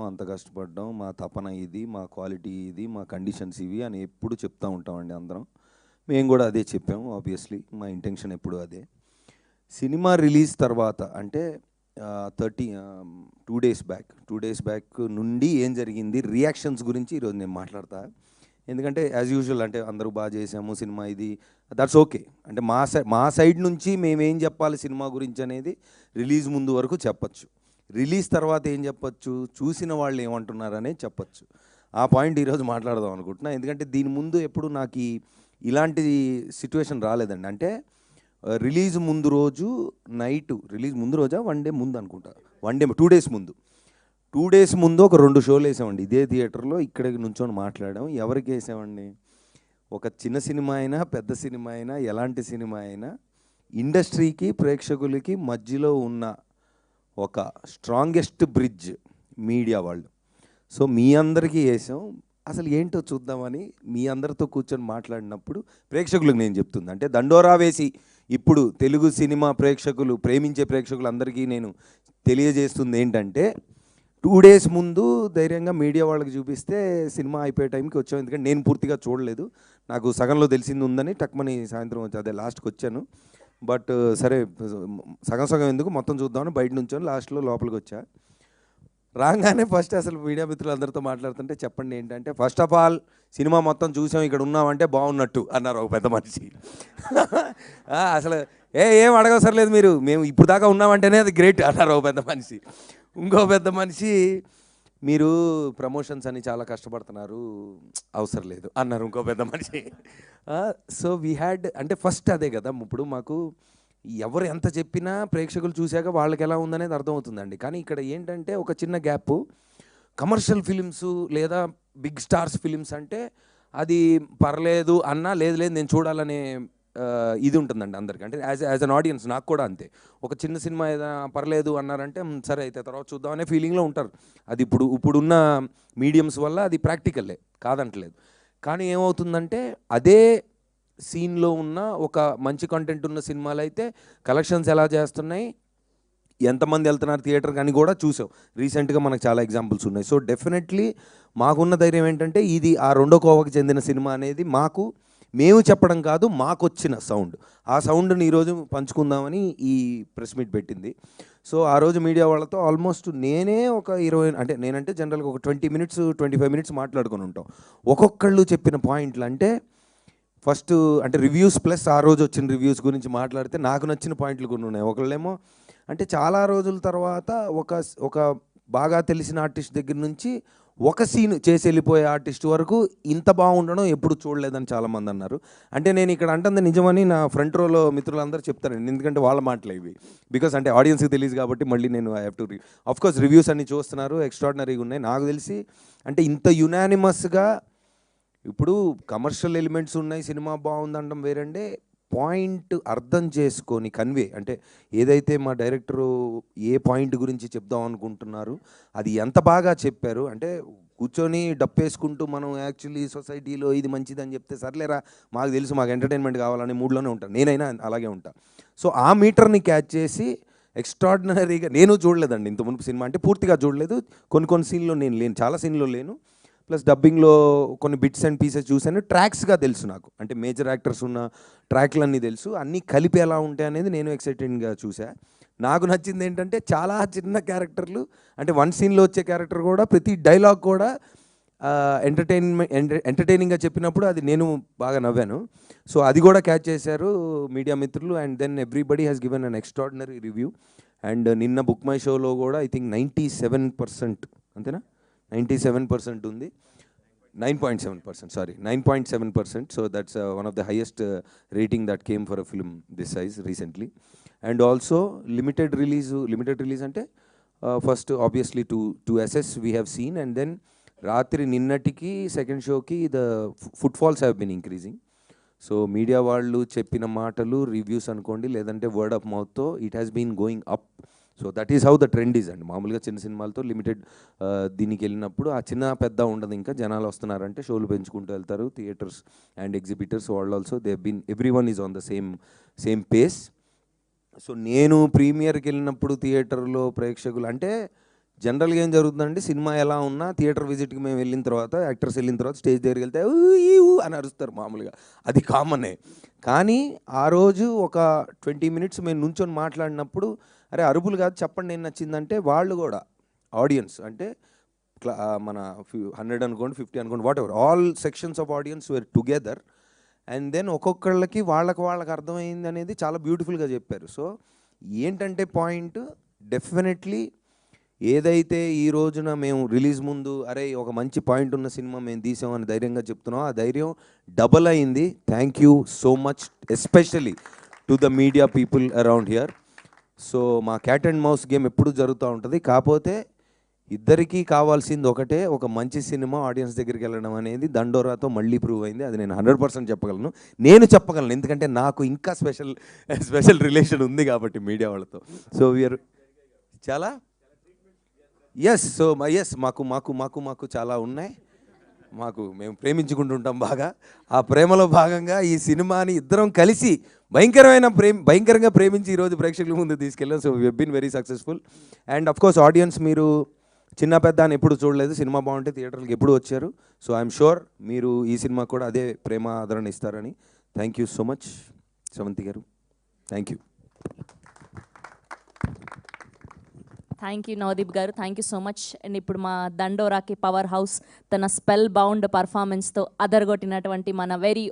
అంత కష్టపడ్డాం, మా తపన ఇది, మా క్వాలిటీ ఇది, మా కండిషన్స్ ఇవి అని ఎప్పుడు చెప్తూ ఉంటామండి అందరం. మేము కూడా అదే చెప్పాము. ఆబ్వియస్లీ మా ఇంటెన్షన్ ఎప్పుడు అదే. సినిమా రిలీజ్ తర్వాత అంటే 2 డేస్ బ్యాక్ నుండి ఏం జరిగింది, రియాక్షన్స్ గురించి ఈరోజు నేను మాట్లాడతా. ఎందుకంటే యాజ్ యూజువల్ అంటే అందరూ బాగా చేసాము సినిమా ఇది, దట్స్ ఓకే. అంటే మా సైడ్ నుంచి మేమేం చెప్పాలి సినిమా గురించి అనేది రిలీజ్ ముందు వరకు చెప్పచ్చు. రిలీజ్ తర్వాత ఏం చెప్పచ్చు, చూసిన వాళ్ళు ఏమంటున్నారనే చెప్పచ్చు. ఆ పాయింట్ ఈరోజు మాట్లాడదాం అనుకుంటున్నా. ఎందుకంటే దీని ముందు ఎప్పుడు నాకు ఇలాంటి సిచ్యువేషన్ రాలేదండి. అంటే రిలీజ్ ముందు రోజు నైటు, రిలీజ్ ముందు రోజా 1 డే ముందు అనుకుంటా, 2 డేస్ ముందు 2 డేస్ ముందు ఒక 2 షోలు వేసామండి ఇదే థియేటర్లో. ఇక్కడికి నుంచొని మాట్లాడాం. ఎవరికి వేసామండి, ఒక చిన్న సినిమా అయినా పెద్ద సినిమా అయినా ఎలాంటి సినిమా అయినా ఇండస్ట్రీకి ప్రేక్షకులకి మధ్యలో ఉన్న ఒక స్ట్రాంగెస్ట్ బ్రిడ్జ్ మీడియా వాళ్ళు. సో మీ అందరికీ వేసాం. అసలు ఏంటో చూద్దామని మీ అందరితో కూర్చొని మాట్లాడినప్పుడు ప్రేక్షకులకు నేను చెప్తుంది అంటే దండోరా వేసి ఇప్పుడు తెలుగు సినిమా ప్రేక్షకులు, ప్రేమించే ప్రేక్షకులు అందరికీ నేను తెలియజేస్తుంది ఏంటంటే 2 డేస్ ముందు ధైర్యంగా మీడియా వాళ్ళకి చూపిస్తే సినిమా అయిపోయే టైంకి వచ్చాం. ఎందుకంటే నేను పూర్తిగా చూడలేదు, నాకు సగంలో తెలిసింది ఉందని టక్మని సాయంత్రం వచ్చి అదే లాస్ట్కి వచ్చాను. బట్ సరే సగం సగం ఎందుకు మొత్తం చూద్దామని బయట నుంచొని లాస్ట్లో లోపలికి వచ్చా. రాగానే ఫస్ట్ అసలు మీడియా మిత్రులందరితో మాట్లాడుతుంటే చెప్పండి ఏంటంటే, ఫస్ట్ ఆఫ్ ఆల్ సినిమా మొత్తం చూసాం, ఇక్కడ ఉన్నామంటే బాగున్నట్టు అన్నారు ఒక పెద్ద మనిషి. అసలు ఏం అడగవసరం మీరు, మేము ఇప్పుడు దాకా ఉన్నామంటేనే అది గ్రేట్ అన్నారు ఒక పెద్ద మనిషి. ఇంకో పెద్ద మనిషి, మీరు ప్రమోషన్స్ అని చాలా కష్టపడుతున్నారు, అవసరం లేదు అన్నారు ఇంకో పెద్ద మనిషి. సో వీ హ్యాడ్ అంటే ఫస్ట్ అదే కదా, ఇప్పుడు మాకు ఎవరు ఎంత చెప్పినా ప్రేక్షకులు చూశాక వాళ్ళకి ఎలా ఉందనేది అర్థమవుతుందండి. కానీ ఇక్కడ ఏంటంటే ఒక చిన్న గ్యాప్. కమర్షియల్ ఫిలిమ్స్ లేదా బిగ్ స్టార్స్ ఫిలిమ్స్ అంటే అది పర్లేదు అన్నా, లేదు లేదు నేను చూడాలనే ఇది ఉంటుందండి అందరికీ. అంటే యాజ్ అన్ ఆడియన్స్ నాకు కూడా అంతే. ఒక చిన్న సినిమా ఏదైనా పర్లేదు అన్నారంటే సరే అయితే తర్వాత చూద్దాం అనే ఫీలింగ్లో ఉంటారు. అది ఇప్పుడున్న మీడియంస్ వల్ల అది ప్రాక్టికల్లే, కాదంటలేదు. కానీ ఏమవుతుందంటే అదే సీన్లో ఉన్న ఒక మంచి కంటెంట్ ఉన్న సినిమాలు అయితే కలెక్షన్స్ ఎలా చేస్తున్నాయి, ఎంతమంది వెళ్తున్నారు థియేటర్కి అని కూడా చూసాం. రీసెంట్గా మనకు చాలా ఎగ్జాంపుల్స్ ఉన్నాయి. సో డెఫినెట్లీ మాకున్న ధైర్యం ఏంటంటే ఇది ఆ రెండో కోవకు చెందిన సినిమా అనేది మేము చెప్పడం కాదు, మాకు వచ్చిన సౌండ్. ఆ సౌండ్ని ఈరోజు పంచుకుందామని ఈ ప్రెస్ మీట్ పెట్టింది. సో ఆ రోజు మీడియా వాళ్ళతో ఆల్మోస్ట్ నేనే ఒక 20 అంటే నేనంటే జనరల్గా ఒక 20 మినిట్స్ 25 మినిట్స్ మాట్లాడుకొని ఉంటాం. ఒక్కొక్కళ్ళు చెప్పిన పాయింట్లు అంటే ఫస్ట్ అంటే రివ్యూస్ ప్లస్ ఆ రోజు వచ్చిన రివ్యూస్ గురించి మాట్లాడితే నాకు నచ్చిన పాయింట్లు కొన్ని ఉన్నాయి. ఒకళ్ళేమో అంటే చాలా రోజుల తర్వాత ఒక బాగా తెలిసిన ఆర్టిస్ట్ దగ్గర నుంచి ఒక సీన్ చేసి వెళ్ళిపోయే ఆర్టిస్ట్ వరకు ఇంత బాగుండడం ఎప్పుడు చూడలేదని చాలామంది అన్నారు. అంటే నేను ఇక్కడ అంటుంది నిజమని నా ఫ్రంట్ రోలో మిత్రులందరూ చెప్తారండి, ఎందుకంటే వాళ్ళ మాటలు ఇవి. బికాస్ అంటే ఆడియన్స్కి తెలియదు కాబట్టి మళ్ళీ నేను I have to course reviews అన్ని చూస్తున్నారు, ఎక్స్ట్రాడినరీగా ఉన్నాయి. నాకు తెలిసి అంటే ఇంత యునానిమస్గా ఇప్పుడు కమర్షియల్ ఎలిమెంట్స్ ఉన్నాయి, సినిమా బాగుందనడం వేరంటే పాయింట్ అర్థం చేసుకొని కన్వే అంటే ఏదైతే మా డైరెక్టరు ఏ పాయింట్ గురించి చెప్దాం అనుకుంటున్నారు అది ఎంత బాగా చెప్పారు. అంటే కూర్చొని డప్పేసుకుంటూ మనం యాక్చువల్లీ సొసైటీలో ఇది మంచిదని చెప్తే సర్లేరా మాకు తెలుసు, మాకు ఎంటర్టైన్మెంట్ కావాలనే మూడ్లోనే ఉంటాను, నేనైనా అలాగే ఉంటాను. సో ఆ మీటర్ని క్యాచ్ చేసి ఎక్స్ట్రాడినరీగా నేను చూడలేదండి ఇంత మునుపు సినిమా, అంటే పూర్తిగా చూడలేదు. కొన్ని సీన్లో నేను లేను, చాలా సీన్లో లేను. ప్లస్ డబ్బింగ్లో కొన్ని బిట్స్ అండ్ పీసెస్ చూశాను. ట్రాక్స్గా తెలుసు నాకు, అంటే మేజర్ యాక్టర్స్ ఉన్న ట్రాక్లన్నీ తెలుసు. అన్నీ కలిపి ఎలా ఉంటాయి అనేది నేను ఎక్సైటెడ్గా చూసా. నాకు నచ్చింది ఏంటంటే చాలా చిన్న క్యారెక్టర్లు, అంటే వన్ సీన్లో వచ్చే క్యారెక్టర్ కూడా ప్రతి డైలాగ్ కూడా ఎంటర్టైనింగ్గా చెప్పినప్పుడు అది నేను బాగా నవ్వాను. సో అది కూడా క్యాచ్ చేశారు మీడియా మిత్రులు. And then everybody has given an extraordinary review. And నిన్న బుక్ మై షోలో కూడా ఐ థింక్ 97%, అంతేనా, 97% ఉంది. 9.7%, sorry, 9.7%. So that's one of the highest rating that came for a film this size recently. And also limited release ante first obviously to assess we have seen, and then రాత్రి నిన్నటికి second షోకి the footfalls have been increasing. So media వాళ్ళు చెప్పిన మాటలు reviews అనుకోండి, లేదంటే word of మౌత్తో it has been going up. So that is how the trend is అండి. మామూలుగా చిన్న సినిమాలతో లిమిటెడ్ దీనికి వెళ్ళినప్పుడు ఆ చిన్న పెద్ద ఉండదు, ఇంకా జనాలు వస్తున్నారంటే షోలు పెంచుకుంటూ వెళ్తారు. థియేటర్స్ అండ్ ఎగ్జిబిటర్స్ వాళ్ళు also they been every one is on the same pace. So నేను ప్రీమియర్కి వెళ్ళినప్పుడు థియేటర్లో ప్రేక్షకులు అంటే జనరల్గా ఏం జరుగుతుందంటే సినిమా ఎలా ఉన్నా థియేటర్ విజిట్కి మేము వెళ్ళిన తర్వాత యాక్టర్స్ వెళ్ళిన తర్వాత స్టేజ్ దగ్గరికి వెళ్తే ఊ అని అరుస్తారు మామూలుగా, అది కామనే. కానీ ఆ రోజు ఒక 20 మినిట్స్ మేము నుంచొని మాట్లాడినప్పుడు అరే అరుపులు కాదు చెప్పండి ఏం నచ్చిందంటే వాళ్ళు కూడా ఆడియన్స్ అంటే మన 100 అనుకోండి 50 అనుకోండి whatever all sections of audience were together and then ఒక్కొక్కళ్ళకి వాళ్ళకి అర్థమైంది అనేది చాలా బ్యూటిఫుల్గా చెప్పారు. సో ఏంటంటే పాయింట్ డెఫినెట్లీ ఏదైతే ఈ రోజున మేము రిలీజ్ ముందు అరే ఒక మంచి పాయింట్ ఉన్న సినిమా మేము తీసామని ధైర్యంగా చెప్తున్నాం, ఆ ధైర్యం డబల్ అయింది. Thank you so much especially to the media people around here. So మా క్యాట్ అండ్ మౌస్ గేమ్ ఎప్పుడు జరుగుతూ ఉంటుంది, కాకపోతే ఇద్దరికీ కావాల్సింది ఒకటే, ఒక మంచి సినిమా ఆడియన్స్ దగ్గరికి వెళ్ళడం అనేది దండోరాతో మళ్ళీ ప్రూవ్ అయింది. అది నేను 100% చెప్పగలను, చెప్పగలను ఎందుకంటే నాకు ఇంకా స్పెషల్ రిలేషన్ ఉంది కాబట్టి మీడియా వాళ్ళతో. సో వీఆర్ చాలా మాకు చాలా ఉన్నాయి. మేము ప్రేమించుకుంటుంటాం బాగా. ఆ ప్రేమలో భాగంగా ఈ సినిమాని ఇద్దరం కలిసి భయంకరంగా ప్రేమించి ఈరోజు ప్రేక్షకుల ముందు తీసుకెళ్ళాం. So we been very successful. And of course audience మీరు చిన్న పెద్ద అని ఎప్పుడు చూడలేదు, సినిమా బాగుంటే థియేటర్కి ఎప్పుడు వచ్చారు. సో ఐఎమ్ షూర్ మీరు ఈ సినిమా కూడా అదే ప్రేమ ఆదరణ ఇస్తారని. Thank you so much Sravanthi garu, thank you. Thank you Navdeep garu, thank you so much. And ఇప్పుడు మా దండోరాకి పవర్ హౌస్ తన స్పెల్ బౌండ్ పర్ఫార్మెన్స్తో అదరగొట్టినటువంటి మన వెరీ